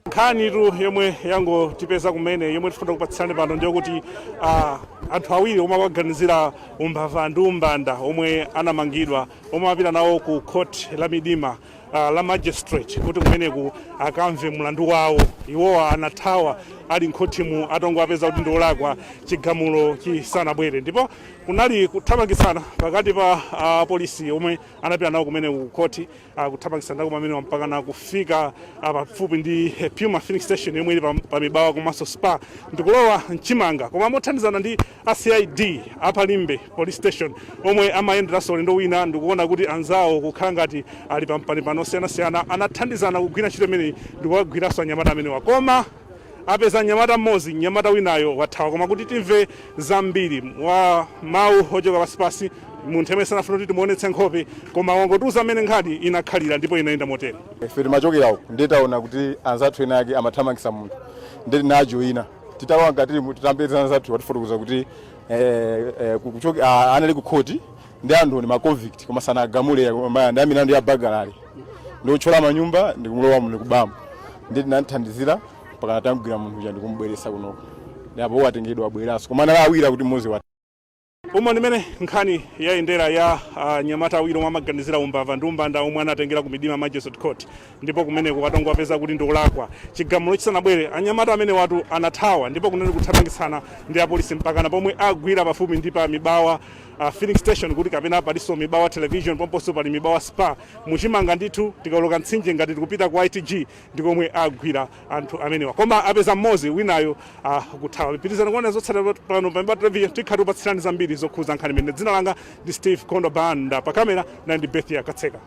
nkhanitu yomwe yangotipeza kumene yomwe tifuna kupatsirani pano ndiyokuti anthu awiri omwe akaganizira umbava ndi umbanda omwe anamangidwa omwe apita nawo ku court la midima la magistrate kuti kumeneku akamve mlandu wawo. Iwowa anathawa ali nkhotimu atongo apeza kuti ndiolakwa chigamulo chisanabwere, ndipo kunali kuthamangitsana pakati pa apolisi omwe anapita nawo kumene ku court kuthamangitsana kumene mpaka kufika pafupi ndi Puma filling station yomwe ili pa mibawa komanso spa ndikulowa mchimanga, koma mothandizana ndi CID apalimbe police station omwe amayenderanso ulendo wina. Ndikuona kuti anzawo kukhala ngati ali pampani panosiyanasiyana anathandizana kugwira ntchito imeneyi ndikuwagwiranso anyamata amenewa, koma apeza nyamata mmodzi, nyamata winayo wathawa. Koma kuti timve zambiri wa mawu ochoka pasipasi munthu yemwe sanafuna kuti timuonetse nkhope, koma wangotiuza amene nkhani inakhalira ndipo inayenda motere. Ife timachokerawo nditaona kuti anzathu ena ake amathamangitsa munthu ndeti najoyina titawa ngati titambeza anzathu watifotokoza kuti anali ku court ndi anthu ni ma convict koma sanagamule ndi milandu ya bagalali ndiochola manyumba ndikumulowa mu kubamba ndeti nanthandizira mpaka natambwira munthu uja ndikumubweresa kunoko ndipo watengedwa abweranso koma anawira kuti mmozi wa Uma ndimene nkhani yayendera ya nyamata awiri omwe amaganizira umbava ndi umbanda omwe anatengera ku midima magistrate court, ndipo kumeneko watongo apeza kuti ndiolakwa chigamulo chisanabwere. Anyamata amene watu anathawa ndipo kunali kuthamangitsana ndi apolisi mpakana pomwe agwira pafupi ndi pa mibawa filling station kuti kapena paliso mibawa television pomponso pali mibawa spa muchimanga. Ndithu tikaloka mtsinje ngati tikupita ku ITG ndikomwe agwira anthu amenewa, koma apeza mmodzi winayo kuthawa. Pitilizana kuona zotsatira pano pa Mmanja television tikhati kupatsirani zambiri zokhuza nkhani imene. Dzina langa ndi Steve Kondo Banda, pa kamera na ndi Bethia Katseka.